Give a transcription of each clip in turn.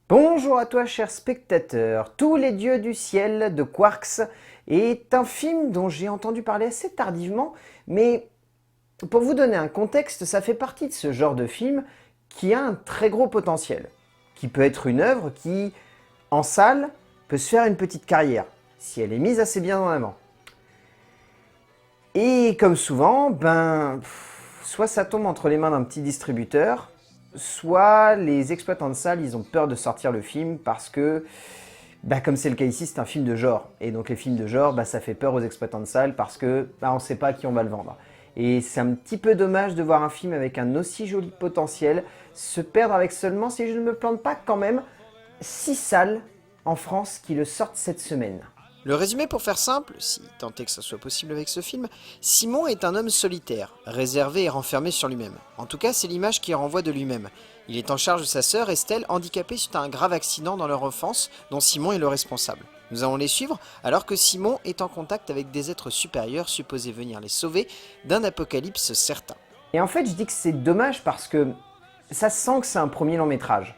Bonjour à toi cher spectateur, Tous les dieux du ciel de Quarks est un film dont j'ai entendu parler assez tardivement, mais pour vous donner un contexte, ça fait partie de ce genre de film qui a un très gros potentiel, qui peut être une œuvre qui, en salle, peut se faire une petite carrière, si elle est mise assez bien en avant. Et comme souvent, soit ça tombe entre les mains d'un petit distributeur, soit les exploitants de salles, ils ont peur de sortir le film parce que, comme c'est le cas ici, c'est un film de genre. Et donc les films de genre, ça fait peur aux exploitants de salles parce que on ne sait pas à qui on va le vendre. Et c'est un petit peu dommage de voir un film avec un aussi joli potentiel se perdre avec seulement, si je ne me plante pas quand même, 6 salles en France qui le sortent cette semaine. Le résumé pour faire simple, si tant est que ça soit possible avec ce film, Simon est un homme solitaire, réservé et renfermé sur lui-même. En tout cas, c'est l'image qu'il renvoie de lui-même. Il est en charge de sa sœur Estelle, handicapée suite à un grave accident dans leur enfance, dont Simon est le responsable. Nous allons les suivre alors que Simon est en contact avec des êtres supérieurs supposés venir les sauver d'un apocalypse certain. Et en fait, je dis que c'est dommage parce que ça sent que c'est un premier long métrage.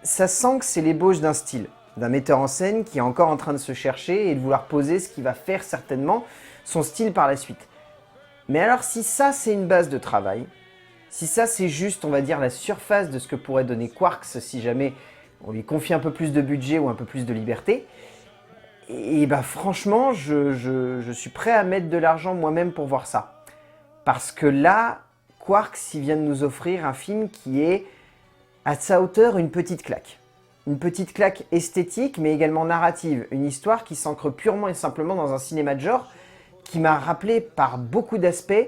Ça sent que c'est l'ébauche d'un style, d'un metteur en scène qui est encore en train de se chercher et de vouloir poser ce qui va faire certainement son style par la suite. Mais alors si ça c'est une base de travail, si ça c'est juste on va dire la surface de ce que pourrait donner Quarks si jamais on lui confie un peu plus de budget ou un peu plus de liberté, et franchement je suis prêt à mettre de l'argent moi-même pour voir ça. Parce que là, Quarks il vient de nous offrir un film qui est à sa hauteur une petite claque. Une petite claque esthétique, mais également narrative. Une histoire qui s'ancre purement et simplement dans un cinéma de genre qui m'a rappelé par beaucoup d'aspects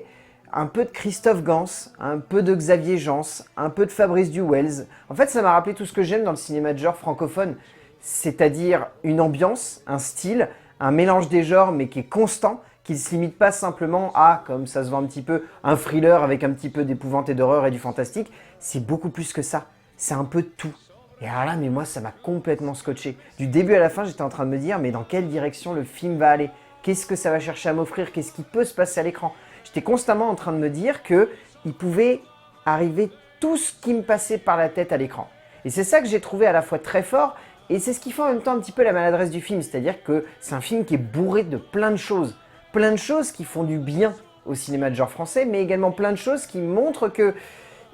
un peu de Christophe Gans, un peu de Xavier Jans, un peu de Fabrice Duwels. En fait, ça m'a rappelé tout ce que j'aime dans le cinéma de genre francophone, c'est-à-dire une ambiance, un style, un mélange des genres, mais qui est constant, qui ne se limite pas simplement à, comme ça se voit un petit peu, un thriller avec un petit peu d'épouvante et d'horreur et du fantastique. C'est beaucoup plus que ça. C'est un peu de tout. Et alors là, mais moi, ça m'a complètement scotché. Du début à la fin, j'étais en train de me dire, mais dans quelle direction le film va aller? Qu'est-ce que ça va chercher à m'offrir? Qu'est-ce qui peut se passer à l'écran? J'étais constamment en train de me dire qu'il pouvait arriver tout ce qui me passait par la tête à l'écran. Et c'est ça que j'ai trouvé à la fois très fort, et c'est ce qui fait en même temps un petit peu la maladresse du film. C'est-à-dire que c'est un film qui est bourré de plein de choses. Plein de choses qui font du bien au cinéma de genre français, mais également plein de choses qui montrent que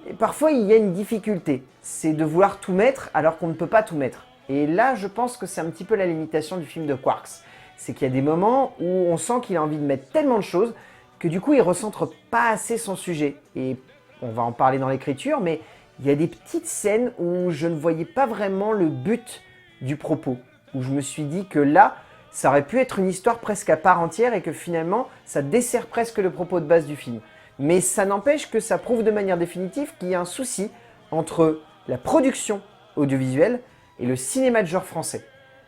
et parfois, il y a une difficulté, c'est de vouloir tout mettre alors qu'on ne peut pas tout mettre. Et là, je pense que c'est un petit peu la limitation du film de Quarks. C'est qu'il y a des moments où on sent qu'il a envie de mettre tellement de choses que du coup, il recentre pas assez son sujet. Et on va en parler dans l'écriture, mais il y a des petites scènes où je ne voyais pas vraiment le but du propos. Où je me suis dit que là, ça aurait pu être une histoire presque à part entière et que finalement, ça dessert presque le propos de base du film. Mais ça n'empêche que ça prouve de manière définitive qu'il y a un souci entre la production audiovisuelle et le cinéma de genre français.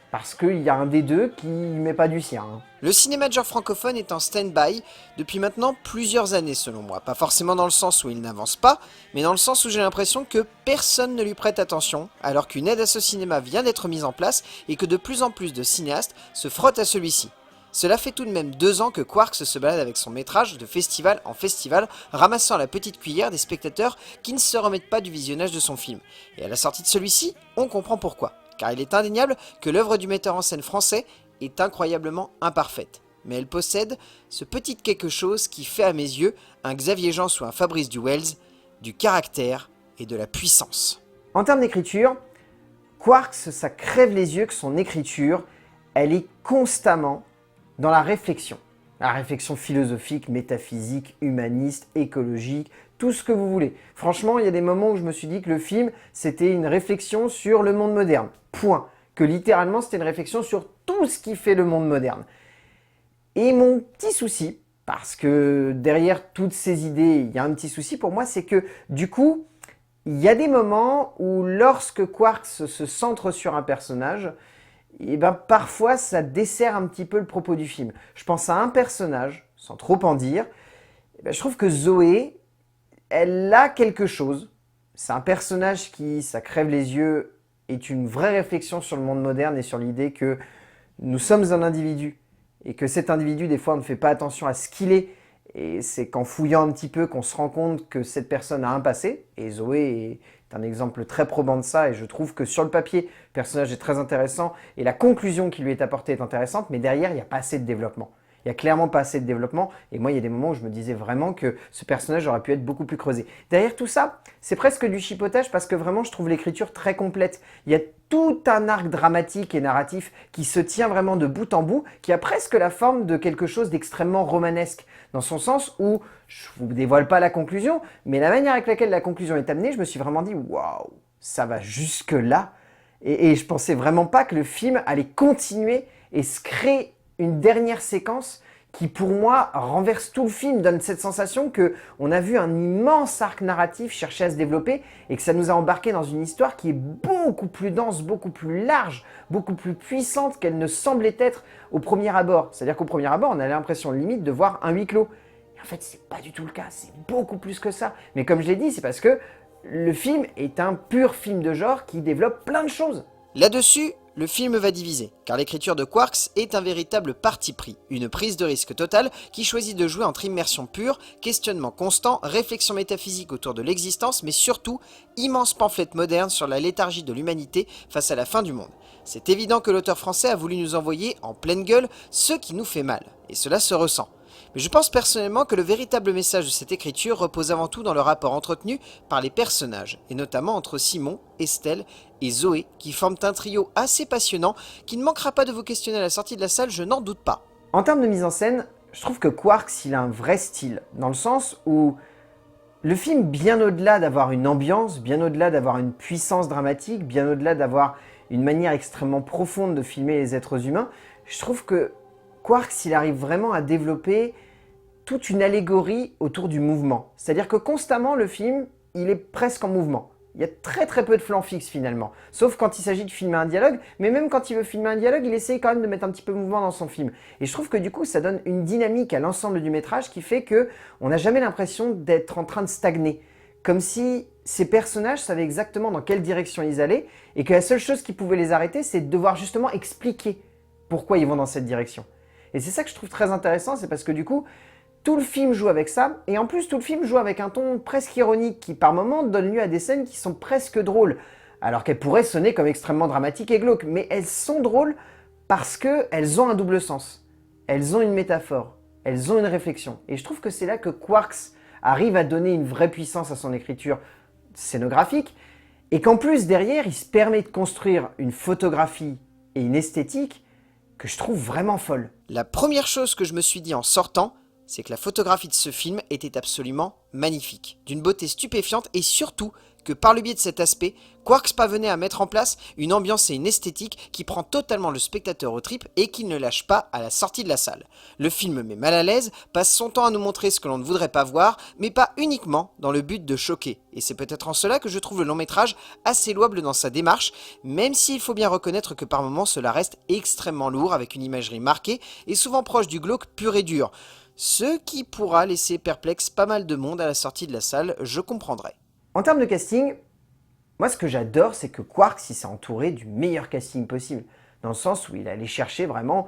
Parce qu'il y a un des deux qui ne met pas du sien. Le cinéma de genre francophone est en stand-by depuis maintenant plusieurs années selon moi. Pas forcément dans le sens où il n'avance pas, mais dans le sens où j'ai l'impression que personne ne lui prête attention, alors qu'une aide à ce cinéma vient d'être mise en place et que de plus en plus de cinéastes se frottent à celui-ci. Cela fait tout de même 2 ans que Quarks se balade avec son métrage de festival en festival, ramassant la petite cuillère des spectateurs qui ne se remettent pas du visionnage de son film. Et à la sortie de celui-ci, on comprend pourquoi. Car il est indéniable que l'œuvre du metteur en scène français est incroyablement imparfaite. Mais elle possède ce petit quelque chose qui fait à mes yeux un Xavier Jean ou un Fabrice Duwels, du caractère et de la puissance. En termes d'écriture, Quarks, ça crève les yeux que son écriture, elle est constamment dans la réflexion. La réflexion philosophique, métaphysique, humaniste, écologique, tout ce que vous voulez. Franchement, il y a des moments où je me suis dit que le film, c'était une réflexion sur le monde moderne. Point. Que littéralement, c'était une réflexion sur tout ce qui fait le monde moderne. Et mon petit souci, parce que derrière toutes ces idées, il y a un petit souci pour moi, c'est que du coup, il y a des moments où lorsque Quarks se centre sur un personnage, et parfois ça dessert un petit peu le propos du film. Je pense à un personnage, sans trop en dire, je trouve que Zoé, elle a quelque chose. C'est un personnage qui, ça crève les yeux, est une vraie réflexion sur le monde moderne et sur l'idée que nous sommes un individu et que cet individu, des fois, on ne fait pas attention à ce qu'il est. Et c'est qu'en fouillant un petit peu qu'on se rend compte que cette personne a un passé. Et Zoé est un exemple très probant de ça, et je trouve que sur le papier, le personnage est très intéressant, et la conclusion qui lui est apportée est intéressante, mais derrière, il n'y a pas assez de développement. Il n'y a clairement pas assez de développement, et moi, il y a des moments où je me disais vraiment que ce personnage aurait pu être beaucoup plus creusé. Derrière tout ça, c'est presque du chipotage parce que vraiment, je trouve l'écriture très complète. Il y a tout un arc dramatique et narratif qui se tient vraiment de bout en bout, qui a presque la forme de quelque chose d'extrêmement romanesque, dans son sens où, je vous dévoile pas la conclusion, mais la manière avec laquelle la conclusion est amenée, je me suis vraiment dit, waouh, ça va jusque là. Et je pensais vraiment pas que le film allait continuer et se créer une dernière séquence qui, pour moi, renverse tout le film, donne cette sensation qu'on a vu un immense arc narratif chercher à se développer et que ça nous a embarqué dans une histoire qui est beaucoup plus dense, beaucoup plus large, beaucoup plus puissante qu'elle ne semblait être au premier abord. C'est-à-dire qu'au premier abord, on a l'impression limite de voir un huis clos. Et en fait, c'est pas du tout le cas, c'est beaucoup plus que ça. Mais comme je l'ai dit, c'est parce que le film est un pur film de genre qui développe plein de choses. Là-dessus, le film va diviser, car l'écriture de Quarks est un véritable parti pris, une prise de risque totale qui choisit de jouer entre immersion pure, questionnement constant, réflexion métaphysique autour de l'existence, mais surtout immense pamphlet moderne sur la léthargie de l'humanité face à la fin du monde. C'est évident que l'auteur français a voulu nous envoyer en pleine gueule ce qui nous fait mal, et cela se ressent. Mais je pense personnellement que le véritable message de cette écriture repose avant tout dans le rapport entretenu par les personnages, et notamment entre Simon, Estelle et Zoé, qui forment un trio assez passionnant qui ne manquera pas de vous questionner à la sortie de la salle, je n'en doute pas. En termes de mise en scène, je trouve que Quarks, il a un vrai style, dans le sens où le film, bien au-delà d'avoir une ambiance, bien au-delà d'avoir une puissance dramatique, bien au-delà d'avoir une manière extrêmement profonde de filmer les êtres humains, je trouve que Quarks, il arrive vraiment à développer toute une allégorie autour du mouvement. C'est-à-dire que constamment, le film, il est presque en mouvement. Il y a très très peu de plans fixes finalement, sauf quand il s'agit de filmer un dialogue, mais même quand il veut filmer un dialogue, il essaye quand même de mettre un petit peu de mouvement dans son film. Et je trouve que du coup, ça donne une dynamique à l'ensemble du métrage qui fait que on n'a jamais l'impression d'être en train de stagner. Comme si ces personnages savaient exactement dans quelle direction ils allaient, et que la seule chose qui pouvait les arrêter, c'est de devoir justement expliquer pourquoi ils vont dans cette direction. Et c'est ça que je trouve très intéressant, c'est parce que du coup, tout le film joue avec ça, et en plus tout le film joue avec un ton presque ironique qui par moments donne lieu à des scènes qui sont presque drôles, alors qu'elles pourraient sonner comme extrêmement dramatiques et glauques, mais elles sont drôles parce qu'elles ont un double sens, elles ont une métaphore, elles ont une réflexion. Et je trouve que c'est là que Quarks arrive à donner une vraie puissance à son écriture scénographique, et qu'en plus derrière il se permet de construire une photographie et une esthétique que je trouve vraiment folle. La première chose que je me suis dit en sortant, c'est que la photographie de ce film était absolument magnifique, d'une beauté stupéfiante et surtout que par le biais de cet aspect, Quarks parvenait à mettre en place une ambiance et une esthétique qui prend totalement le spectateur aux tripes et qui ne lâche pas à la sortie de la salle. Le film met mal à l'aise, passe son temps à nous montrer ce que l'on ne voudrait pas voir, mais pas uniquement dans le but de choquer. Et c'est peut-être en cela que je trouve le long métrage assez louable dans sa démarche, même s'il faut bien reconnaître que par moments cela reste extrêmement lourd avec une imagerie marquée et souvent proche du glauque pur et dur. Ce qui pourra laisser perplexe pas mal de monde à la sortie de la salle, je comprendrai. En termes de casting, moi ce que j'adore, c'est que Quarks il s'est entouré du meilleur casting possible, dans le sens où il allait chercher vraiment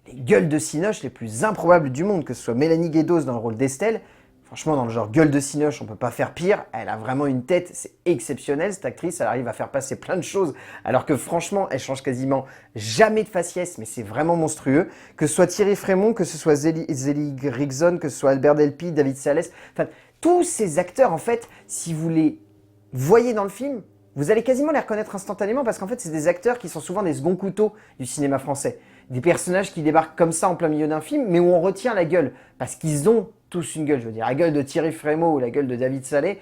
les gueules de cinoche les plus improbables du monde, que ce soit Mélanie Guedos dans le rôle d'Estelle. Franchement, dans le genre gueule de cinoche, on peut pas faire pire. Elle a vraiment une tête, c'est exceptionnel cette actrice. Elle arrive à faire passer plein de choses, alors que franchement, elle change quasiment jamais de faciès, mais c'est vraiment monstrueux. Que ce soit Thierry Frémont, que ce soit Zélie Grigson, que ce soit Albert Delpy, David Salès, enfin, tous ces acteurs, en fait, si vous les voyez dans le film, vous allez quasiment les reconnaître instantanément parce qu'en fait, c'est des acteurs qui sont souvent des seconds couteaux du cinéma français. Des personnages qui débarquent comme ça en plein milieu d'un film, mais où on retient la gueule, parce qu'ils ont tous une gueule, je veux dire, la gueule de Thierry Frémaux ou la gueule de David Salé.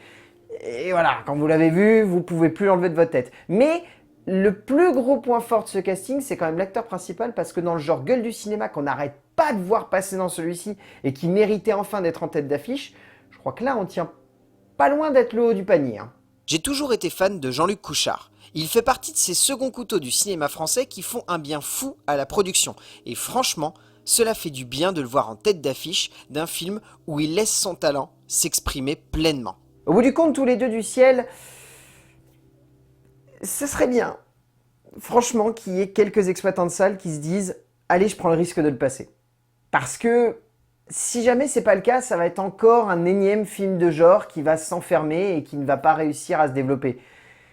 Et voilà, quand vous l'avez vu, vous pouvez plus l'enlever de votre tête. Mais le plus gros point fort de ce casting, c'est quand même l'acteur principal, parce que dans le genre gueule du cinéma qu'on n'arrête pas de voir passer dans celui-ci et qui méritait enfin d'être en tête d'affiche, je crois que là, on tient pas loin d'être le haut du panier. J'ai toujours été fan de Jean-Luc Couchard. Il fait partie de ces seconds couteaux du cinéma français qui font un bien fou à la production. Et franchement, cela fait du bien de le voir en tête d'affiche d'un film où il laisse son talent s'exprimer pleinement. Au bout du compte, tous les deux du ciel, ce serait bien, franchement, qu'il y ait quelques exploitants de salles qui se disent « Allez, je prends le risque de le passer ». Parce que si jamais c'est pas le cas, ça va être encore un énième film de genre qui va s'enfermer et qui ne va pas réussir à se développer.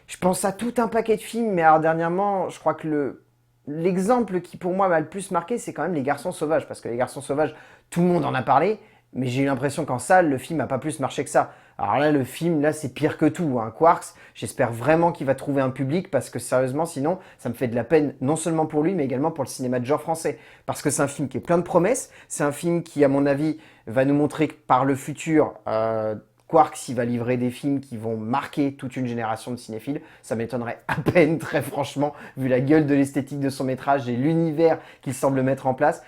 Je pense à tout un paquet de films, mais alors dernièrement, je crois que l'exemple qui pour moi m'a le plus marqué, c'est quand même Les Garçons Sauvages. Parce que Les Garçons Sauvages, tout le monde en a parlé, mais j'ai eu l'impression qu'en salle, le film n'a pas plus marché que ça. Alors là, le film, là, c'est pire que tout, hein. Quarks, j'espère vraiment qu'il va trouver un public, parce que sérieusement, sinon, ça me fait de la peine, non seulement pour lui, mais également pour le cinéma de genre français. Parce que c'est un film qui est plein de promesses, c'est un film qui, à mon avis, va nous montrer que par le futur, Quarks, il va livrer des films qui vont marquer toute une génération de cinéphiles. Ça m'étonnerait à peine, très franchement, vu la gueule de l'esthétique de son métrage et l'univers qu'il semble mettre en place.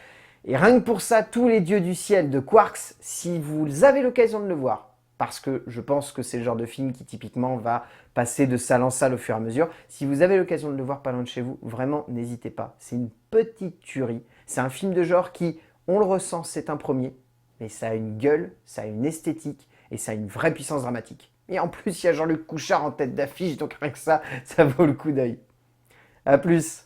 Et rien que pour ça, tous les dieux du ciel de Quarks, si vous avez l'occasion de le voir, parce que je pense que c'est le genre de film qui typiquement va passer de salle en salle au fur et à mesure, si vous avez l'occasion de le voir pas loin de chez vous, vraiment n'hésitez pas. C'est une petite tuerie. C'est un film de genre qui, on le ressent, c'est un premier, mais ça a une gueule, ça a une esthétique, et ça a une vraie puissance dramatique. Et en plus, il y a Jean-Luc Couchard en tête d'affiche, donc rien que ça vaut le coup d'œil. A plus.